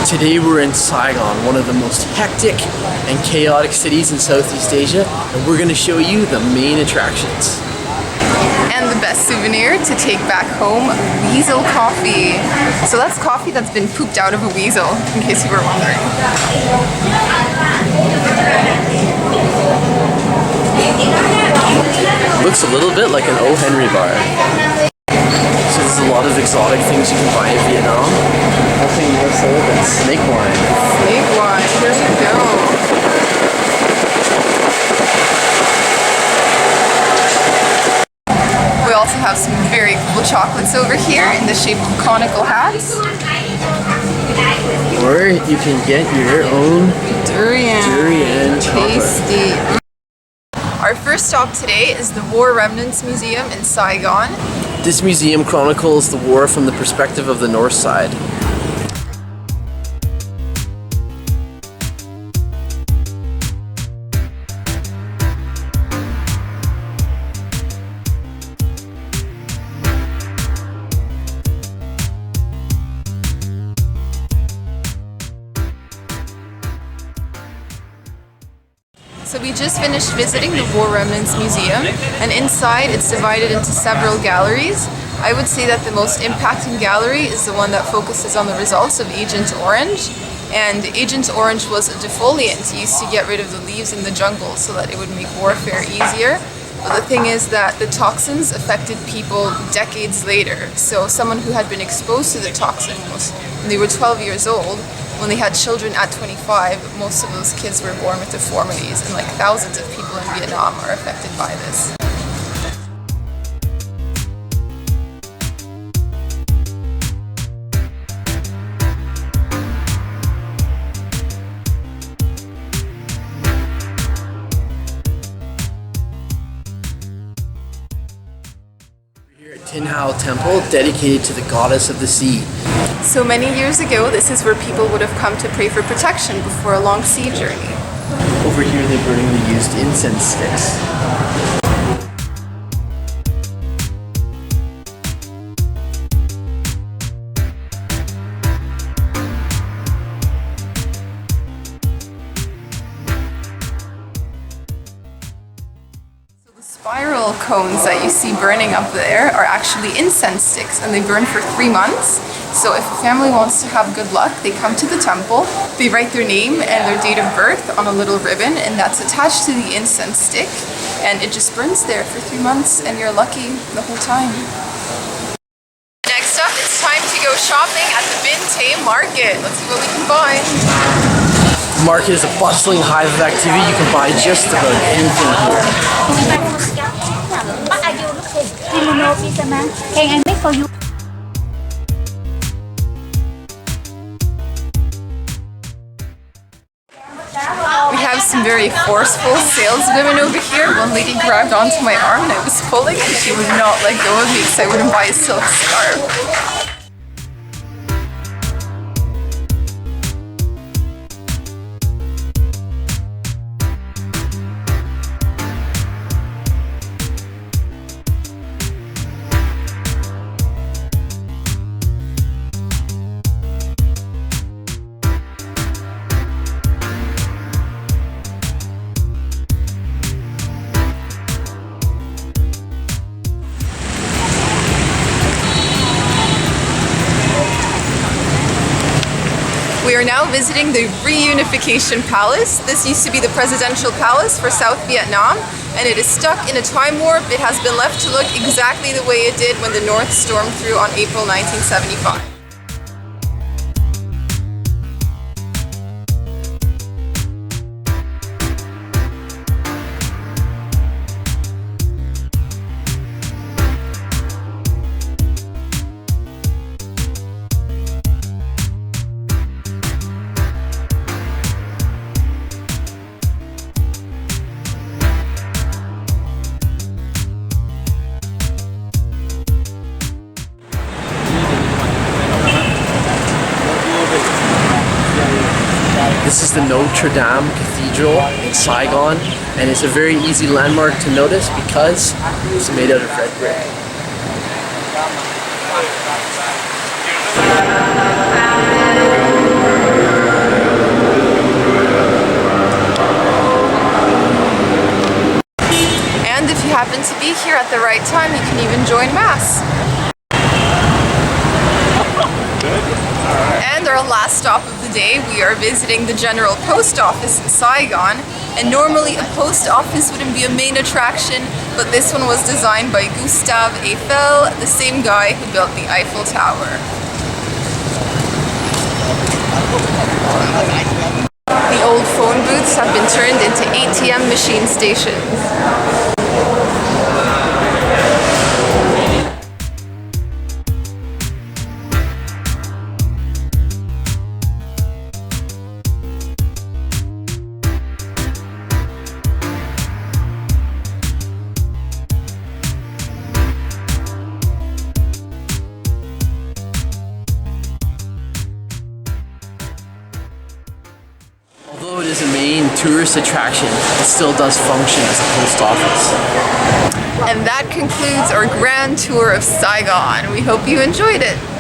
Today we're in Saigon, one of the most hectic and chaotic cities in Southeast Asia, and we're going to show you the main attractions. And the best souvenir to take back home, Weasel coffee. So that's coffee that's been pooped out of a weasel, in case you were wondering. Looks a little bit like an O. Henry bar. So there's a lot of exotic things you can buy in Vietnam. Nothing more so than snake wine. Snake wine, here we go. We also have some very cool chocolates over here in the shape of conical hats. Or you can get your own durian chocolate. Tasty. Our first stop today is the Remnants Museum in Saigon. This museum chronicles the war from the perspective of the North side. So we just finished visiting the Remnants Museum, and inside it's divided into several galleries. I would say that the most impacting gallery is the one that focuses on the results of Agent Orange. And Agent Orange was a defoliant used to get rid of the leaves in the jungle so that it would make warfare easier. But the thing is that the toxins affected people decades later. So someone who had been exposed to the toxin when they were 12 years old, when they had children at 25, most of those kids were born with deformities, and like thousands of people in Vietnam are affected by this. Here at Tin Hau Temple, dedicated to the goddess of the sea. So many years ago, this is where people would have come to pray for protection before a long sea journey. Over here they're burning the used incense sticks. So the spiral cones that you see burning up there are actually incense sticks, and they burn for 3 months. So if a family wants to have good luck, they come to the temple, they write their name and their date of birth on a little ribbon, and that's attached to the incense stick, and it just burns there for 3 months, and you're lucky the whole time. Next up, it's time to go shopping at the Bin Tay Market. Let's see what we can buy. The market is a bustling hive of activity. You can buy just about anything here. What are you looking? Kimono pizza man. Can I make for you? We have some very forceful saleswomen over here. One lady grabbed onto my arm and I was pulling, and she would not let go of me because I wouldn't buy a silk scarf. We are now visiting the Reunification Palace. This used to be the presidential palace for South Vietnam, and it is stuck in a time warp. It has been left to look exactly the way it did when the North stormed through on April 1975. This is the Notre Dame Cathedral in Saigon, and it's a very easy landmark to notice because it's made out of red brick. be here at the right time, you can even join Mass. And our last stop of the day, we are visiting the General Post Office in Saigon. And normally a post office wouldn't be a main attraction, but this one was designed by Gustave Eiffel, the same guy who built the Eiffel Tower. The old phone booths have been turned into ATM machine stations. Although it is a main tourist attraction, it still does function as a post office. And that concludes our grand tour of Saigon. We hope you enjoyed it.